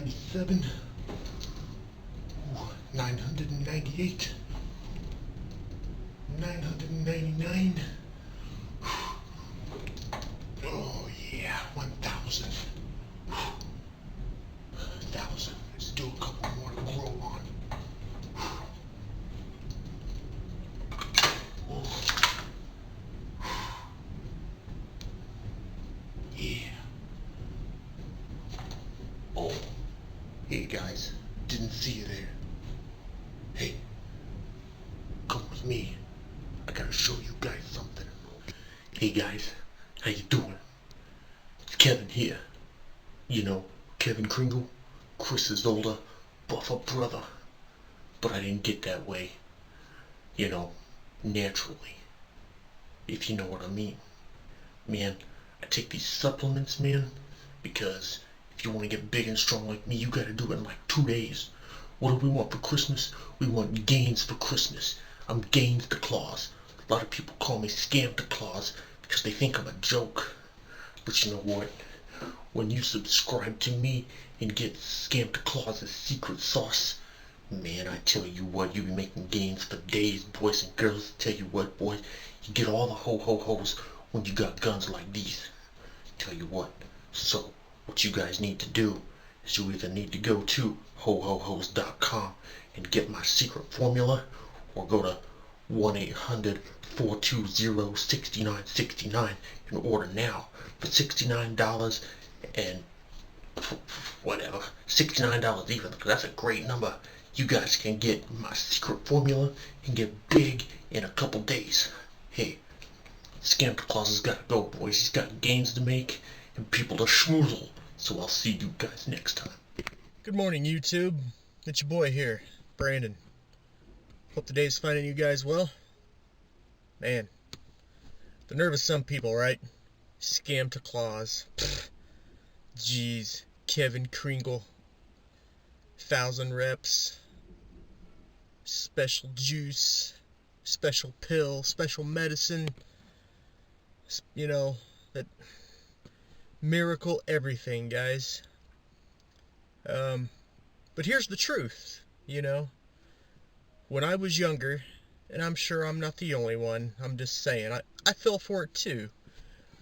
997, 998, 999. Oh yeah, 1,000. 1,000. Let's do a couple more to grow on. Yeah. Oh. Hey guys, didn't see you there. Hey, come with me. I gotta show you guys something. Hey guys, how you doing? It's Kevin here. You know, Kevin Kringle, Chris's older, buffer brother. But I didn't get that way. You know, naturally. If you know what I mean. Man, I take these supplements, man, because if you want to get big and strong like me, you gotta do it in like 2 days. What do we want for Christmas? We want gains for Christmas. I'm Gains the Claus. A lot of people call me Scam the Claus because they think I'm a joke. But you know what? When you subscribe to me and get Scam the Claus's secret sauce, man, I tell you what, you be making gains for days, boys and girls. Tell you what, boys, you get all the ho-ho-hos when you got guns like these. Tell you what. So, what you guys need to do is you either need to go to hohohos.com and get my secret formula, or go to 1-800-420-6969 and order now for $69 and whatever, $69 even, because that's a great number. You guys can get my secret formula and get big in a couple days. Hey, Scam Claus has got to go, boys. He's got gains to make and people to schmoozle. So I'll see you guys next time. Good morning, YouTube. It's your boy here, Brandon. Hope the day's finding you guys well. Man, the nerve of some people, right? Scam to Claus. Jeez, Kevin Kringle. 1,000 reps. Special juice. Special pill. Special medicine. You know, that miracle everything, guys. But here's the truth, you know. When I was younger, and I'm sure I'm not the only one, I'm just saying, I fell for it too.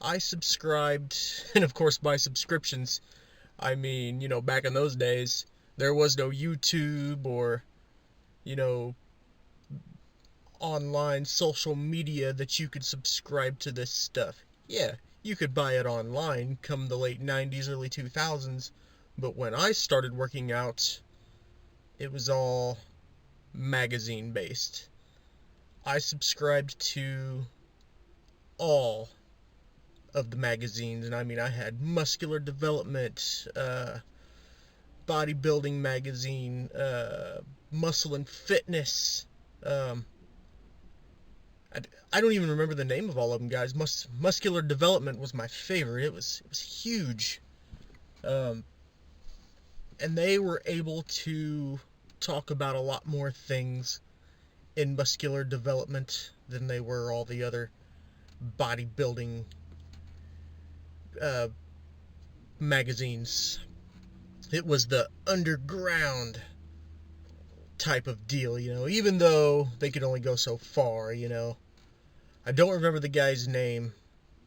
I subscribed, and of course by subscriptions, I mean, you know, back in those days, there was no YouTube or, you know, online social media that you could subscribe to this stuff. Yeah, you could buy it online come the late 90s, early 2000s, but when I started working out, it was all magazine based. I subscribed to all of the magazines, and I mean, I had Muscular Development, Bodybuilding Magazine, Muscle and Fitness. I don't even remember the name of all of them, guys. Muscular Development was my favorite. It was huge. And they were able to talk about a lot more things in muscular development than they were all the other bodybuilding magazines. It was the underground type of deal, you know, even though they could only go so far, you know. I don't remember the guy's name.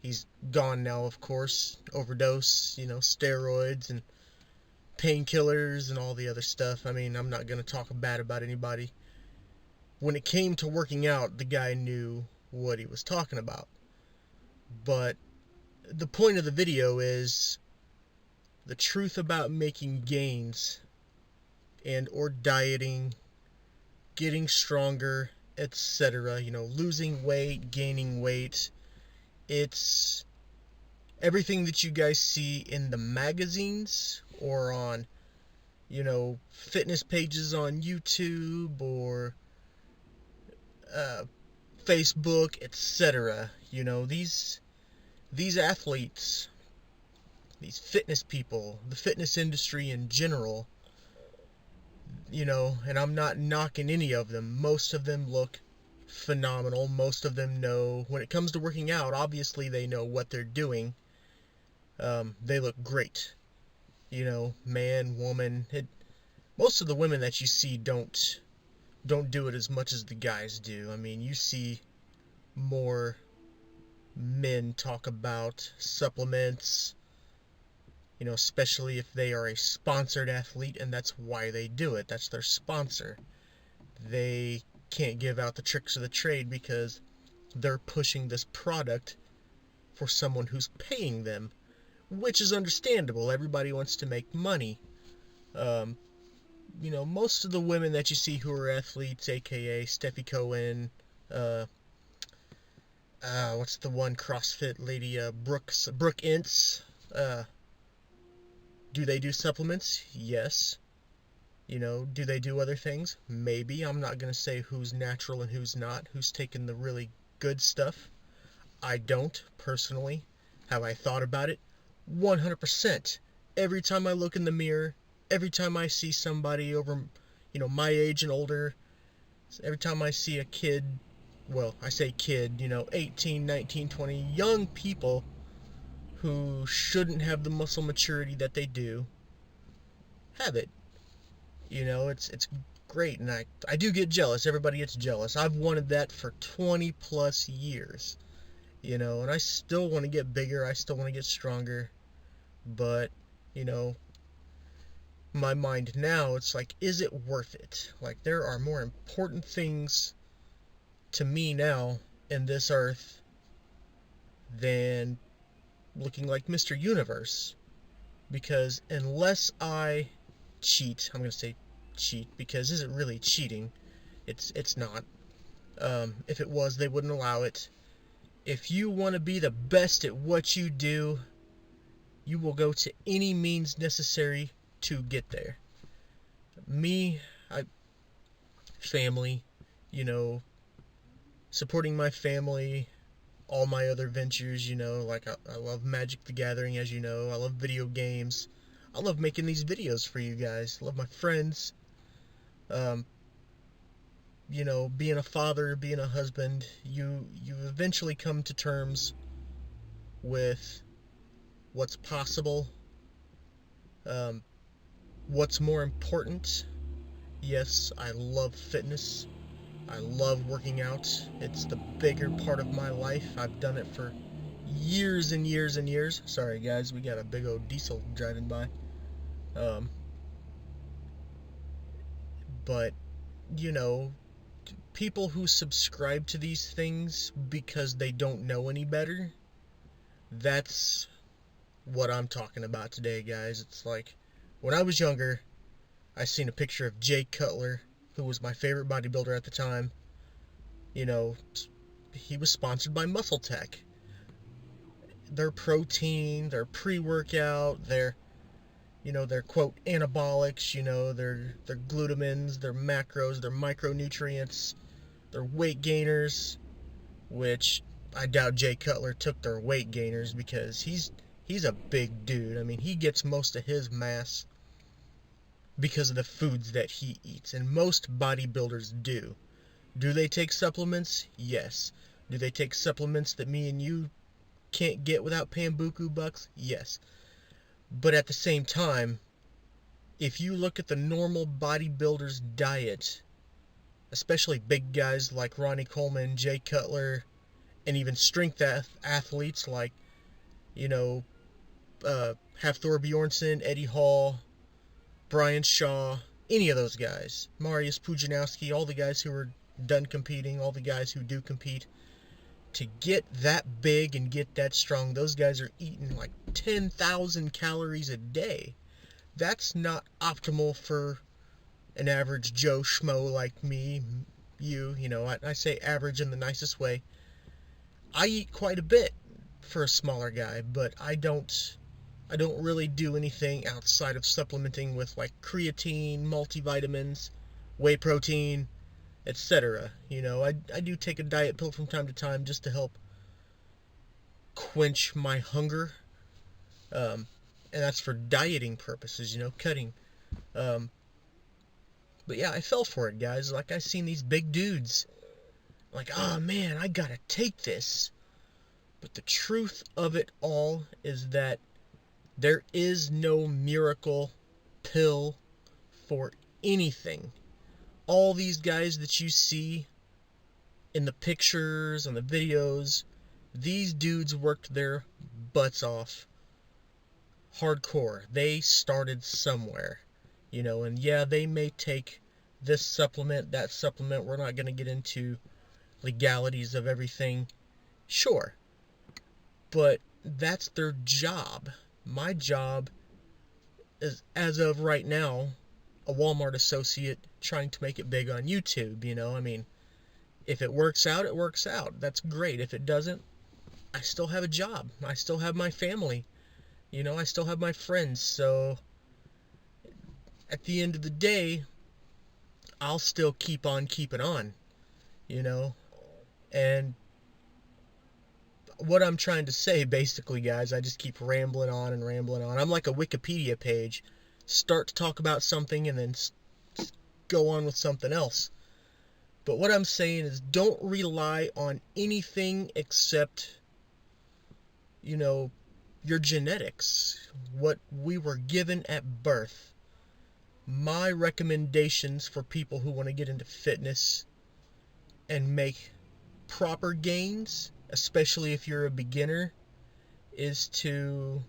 He's gone now, of course. Overdose, you know, steroids and painkillers and all the other stuff. I mean, I'm not going to talk bad about anybody. When it came to working out, the guy knew what he was talking about. But the point of the video is the truth about making gains and or dieting, getting stronger, etc. You know, losing weight, gaining weight. It's everything that you guys see in the magazines or on, you know, fitness pages on YouTube or Facebook, etc. You know, these athletes, these fitness people, the fitness industry in general, you know, and I'm not knocking any of them. Most of them look phenomenal. Most of them know, when it comes to working out, obviously they know what they're doing. They look great. Man, woman. Most of the women that you see don't do it as much as the guys do. I mean, you see more men talk about supplements, especially if they are a sponsored athlete, and that's why they do it. That's their sponsor. They can't give out the tricks of the trade because they're pushing this product for someone who's paying them, which is understandable. Everybody wants to make money. Um, Most of the women that you see who are athletes, aka Steffi Cohen, uh, what's the one CrossFit lady, Brooke Ince, do they do supplements? Yes. Do they do other things? Maybe. I'm not going to say who's natural and who's not, who's taking the really good stuff. I don't, personally. Have I thought about it? 100%. Every time I look in the mirror, every time I see somebody over, my age and older, every time I see a kid, well, I say kid, 18, 19, 20, young people who shouldn't have the muscle maturity that they do, have it. It's great, and I do get jealous. Everybody gets jealous. I've wanted that for 20 plus years, and I still want to get bigger. I still want to get stronger, but, you know, my mind now, it's like, is it worth it? Like, there are more important things to me now in this earth than looking like Mr. Universe. Because unless I cheat, I'm going to say cheat, because is it really cheating? It's not. If it was, they wouldn't allow it. If you want to be the best at what you do, you will go to any means necessary to get there. Me, family, you know, supporting my family, all my other ventures, like I love Magic the Gathering, as you know. I love video games. I love making these videos for you guys. I love my friends. Um, Being a father, being a husband, you eventually come to terms with what's possible, um, what's more important. Yes, I love fitness. I love working out. It's the bigger part of my life. I've done it for years and years and years. Sorry, guys, we got a big old diesel driving by. Um, but, you know, people who subscribe to these things because they don't know any better, that's what I'm talking about today, guys. It's like, when I was younger, I seen a picture of Jay Cutler, who was my favorite bodybuilder at the time. He was sponsored by Muscle Tech. Their protein, their pre-workout, their quote anabolics, their glutamins, their macros, their micronutrients, their weight gainers, which I doubt Jay Cutler took their weight gainers because he's a big dude. I mean, he gets most of his mass because of the foods that he eats, and most bodybuilders do. Do they take supplements? Yes. Do they take supplements that me and you can't get without paying buku bucks? Yes. But at the same time, if you look at the normal bodybuilder's diet, especially big guys like Ronnie Coleman, Jay Cutler, and even strength athletes like, Hafthor Bjornsson, Eddie Hall, Brian Shaw, any of those guys, Mariusz Pudzianowski, all the guys who are done competing, all the guys who do compete, to get that big and get that strong, those guys are eating like 10,000 calories a day. That's not optimal for an average Joe Schmo like me, I say average in the nicest way. I eat quite a bit for a smaller guy, but I don't really do anything outside of supplementing with like creatine, multivitamins, whey protein, etc. I do take a diet pill from time to time just to help quench my hunger. And that's for dieting purposes, cutting. Um, but yeah, I fell for it, guys. Like, I seen these big dudes. Like, oh man, I gotta take this. But the truth of it all is that There is no miracle pill for anything. All these guys that you see in the pictures and the videos, these dudes worked their butts off hardcore. They started somewhere, and yeah, they may take this supplement, that supplement. We're not going to get into legalities of everything. Sure. But that's their job. My job is, as of right now, a Walmart associate trying to make it big on YouTube. I mean, if it works out, it works out. That's great. If it doesn't, I still have a job. I still have my family. I still have my friends. So at the end of the day, I'll still keep on keeping on, And what I'm trying to say, basically, guys, I just keep rambling on and rambling on. I'm like a Wikipedia page. Start to talk about something and then go on with something else. But what I'm saying is don't rely on anything except, your genetics, what we were given at birth. My recommendations for people who want to get into fitness and make proper gains, especially if you're a beginner, is to,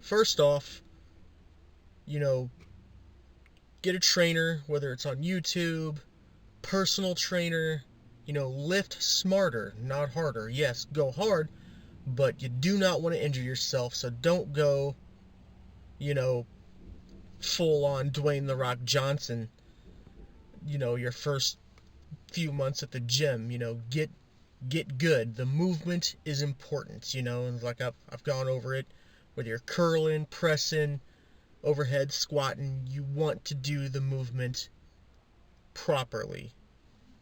first off, get a trainer, whether it's on YouTube, personal trainer, lift smarter, not harder. Yes, go hard, but you do not want to injure yourself, so don't go, full on Dwayne "The Rock" Johnson, your first few months at the gym. Get good. The movement is important, and like I've gone over it, whether you're curling, pressing, overhead squatting, you want to do the movement properly.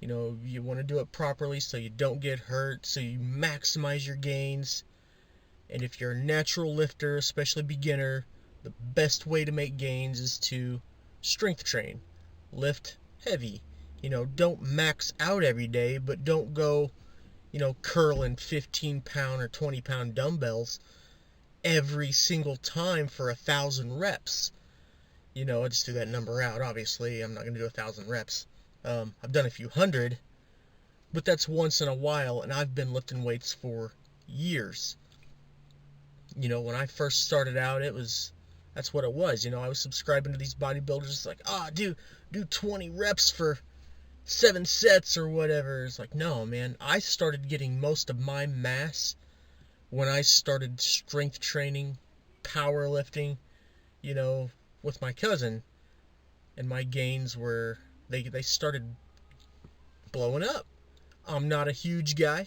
You want to do it properly so you don't get hurt, so you maximize your gains. And if you're a natural lifter, especially beginner, the best way to make gains is to strength train. Lift heavy. Don't max out every day, but don't go, curling 15-pound or 20-pound dumbbells every single time for 1,000 reps. I just threw that number out. Obviously, I'm not going to do 1,000 reps. I've done a few hundred, but that's once in a while, and I've been lifting weights for years. When I first started out, that's what it was. I was subscribing to these bodybuilders, like, do 20 reps for 7 sets or whatever. It's like, no, man. I started getting most of my mass when I started strength training, powerlifting, with my cousin, and my gains were, they started blowing up. I'm not a huge guy,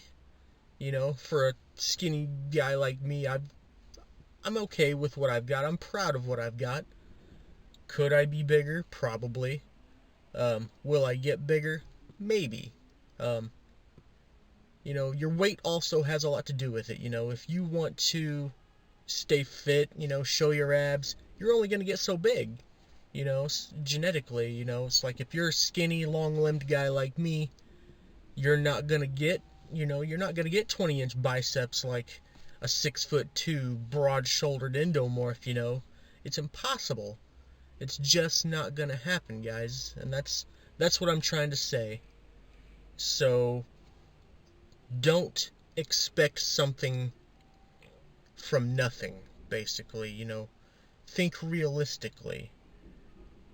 for a skinny guy like me. I'm okay with what I've got. I'm proud of what I've got. Could I be bigger? Probably. Will I get bigger? Maybe. Your weight also has a lot to do with it. If you want to stay fit, show your abs, you're only going to get so big, genetically. It's like if you're a skinny, long-limbed guy like me, you're not going to get 20-inch biceps like a 6'2", broad-shouldered endomorph. It's impossible. It's just not gonna happen, guys. And that's what I'm trying to say. So don't expect something from nothing, basically. Think realistically.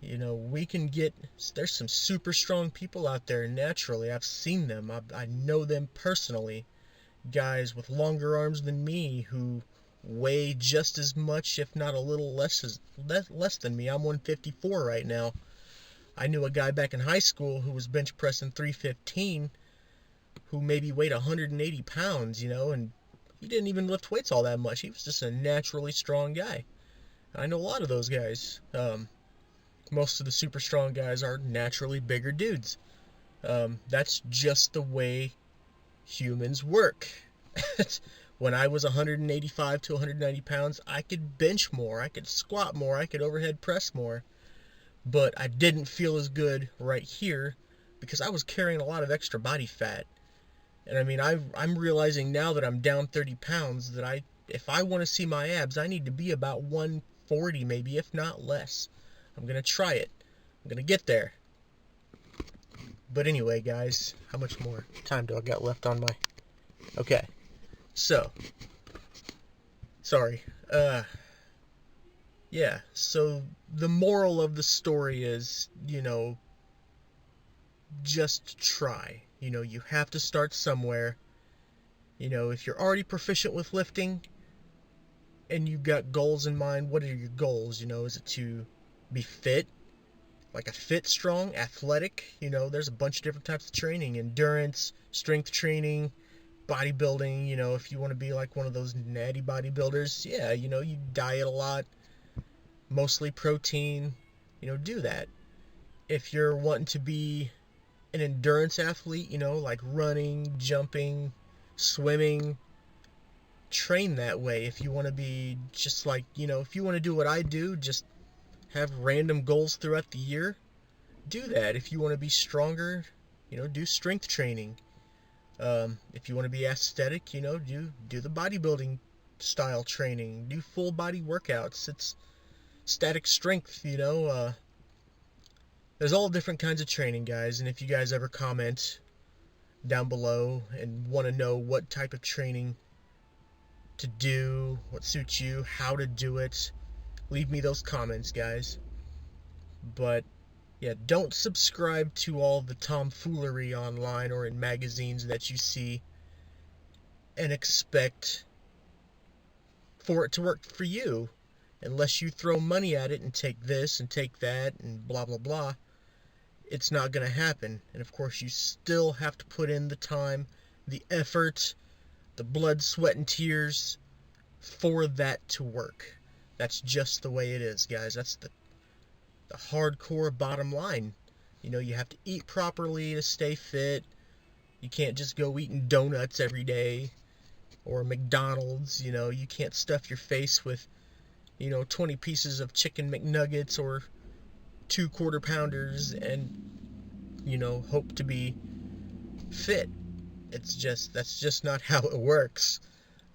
We can there's some super strong people out there naturally. I've seen them. I know them personally. Guys with longer arms than me who weigh just as much, if not a little less than me. I'm 154 right now. I knew a guy back in high school who was bench pressing 315 who maybe weighed 180 pounds, and he didn't even lift weights all that much. He was just a naturally strong guy. I know a lot of those guys. Most of the super strong guys are naturally bigger dudes. That's just the way humans work. When I was 185 to 190 pounds, I could bench more, I could squat more, I could overhead press more, but I didn't feel as good right here because I was carrying a lot of extra body fat. And I mean, I'm realizing now that I'm down 30 pounds that I If I want to see my abs, I need to be about 140 maybe, if not less. I'm going to try it. I'm going to get there. But anyway, guys, how much more time do I got left on my... Okay. So, sorry. Yeah, so the moral of the story is, just try. You have to start somewhere. If you're already proficient with lifting and you've got goals in mind, what are your goals? Is it to be fit? Like a fit, strong, athletic? There's a bunch of different types of training. Endurance, strength training, bodybuilding. If you want to be like one of those natty bodybuilders, yeah, you diet a lot, mostly protein, do that. If you're wanting to be an endurance athlete, like running, jumping, swimming, train that way. If you want to be just like, if you want to do what I do, just have random goals throughout the year, do that. If you want to be stronger, do strength training. If you want to be aesthetic, do the bodybuilding style training, do full body workouts. It's static strength, there's all different kinds of training, guys. And if you guys ever comment down below and want to know what type of training to do, what suits you, how to do it, leave me those comments, guys. But yeah, don't subscribe to all the tomfoolery online or in magazines that you see and expect for it to work for you. Unless you throw money at it and take this and take that and blah blah blah, it's not going to happen. And of course, you still have to put in the time, the effort, the blood, sweat, and tears for that to work. That's just the way it is, guys. That's the hardcore bottom line. You have to eat properly to stay fit. You can't just go eating donuts every day or McDonald's. You can't stuff your face with 20 pieces of chicken McNuggets or 2 quarter pounders and hope to be fit. That's just not how it works.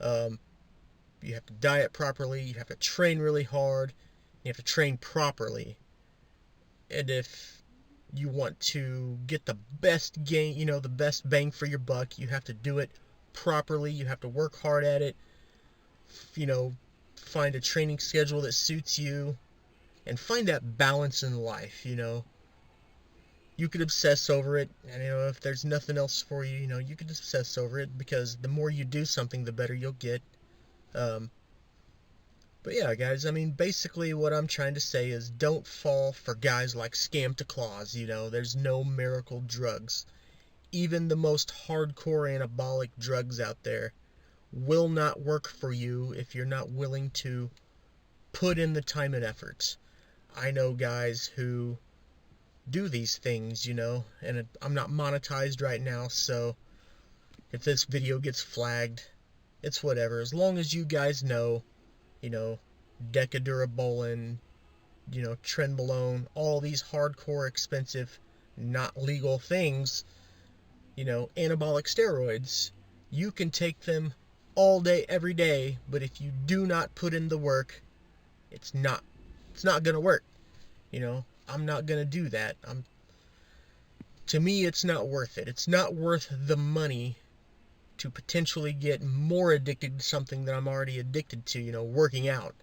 You have to diet properly, you have to train really hard, you have to train properly. And if you want to get the best gain, the best bang for your buck, you have to do it properly. You have to work hard at it. Find a training schedule that suits you and find that balance in life. You could obsess over it, and if there's nothing else for you, you could obsess over it, because the more you do something, the better you'll get. But yeah, guys, basically what I'm trying to say is don't fall for guys like Scam to Claus. There's no miracle drugs. Even the most hardcore anabolic drugs out there will not work for you if you're not willing to put in the time and effort. I know guys who do these things, and I'm not monetized right now, so if this video gets flagged, it's whatever. As long as you guys know, Decadurabolin, Trenbolone, all these hardcore, expensive, not legal things, anabolic steroids, you can take them all day, every day, but if you do not put in the work, it's not gonna work. I'm not gonna do that. To me, it's not worth it. It's not worth the money to potentially get more addicted to something that I'm already addicted to, working out.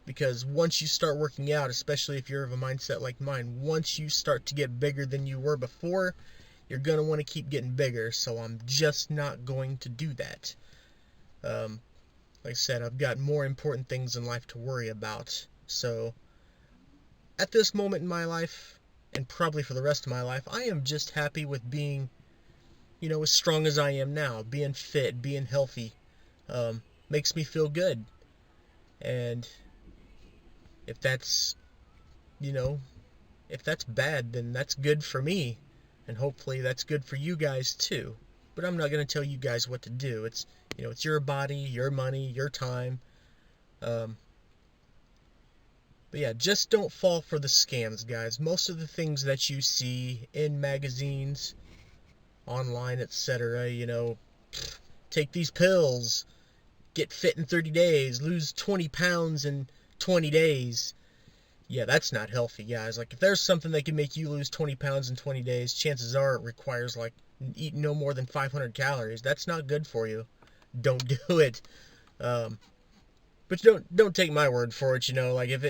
Because once you start working out, especially if you're of a mindset like mine, once you start to get bigger than you were before, you're going to want to keep getting bigger, so I'm just not going to do that. Like I said, I've got more important things in life to worry about. So, at this moment in my life, and probably for the rest of my life, I am just happy with being, as strong as I am now. Being fit, being healthy, makes me feel good. And if that's, if that's bad, then that's good for me. And hopefully that's good for you guys too. But I'm not going to tell you guys what to do. It's, it's your body, your money, your time. But yeah, just don't fall for the scams, guys. Most of the things that you see in magazines, online, etc., take these pills, get fit in 30 days, lose 20 pounds in 20 days. Yeah, that's not healthy, guys. Like, if there's something that can make you lose 20 pounds in 20 days, chances are it requires, like, eating no more than 500 calories. That's not good for you. Don't do it. But don't take my word for it, like, if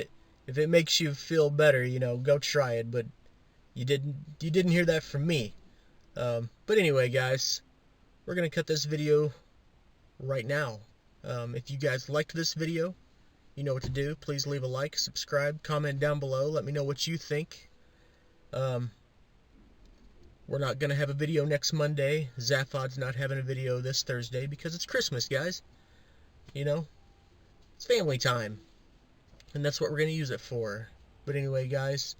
it makes you feel better, go try it, but you didn't hear that from me. But anyway, guys, we're going to cut this video right now. If you guys liked this video, you know what to do. Please leave a like, subscribe, comment down below. Let me know what you think. We're not going to have a video next Monday. Zaphod's not having a video this Thursday because it's Christmas, guys. It's family time. And that's what we're going to use it for. But anyway, guys,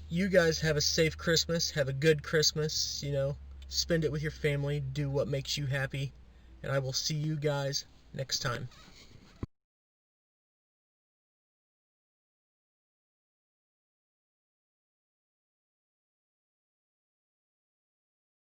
you guys have a safe Christmas. Have a good Christmas, Spend it with your family. Do what makes you happy. And I will see you guys next time.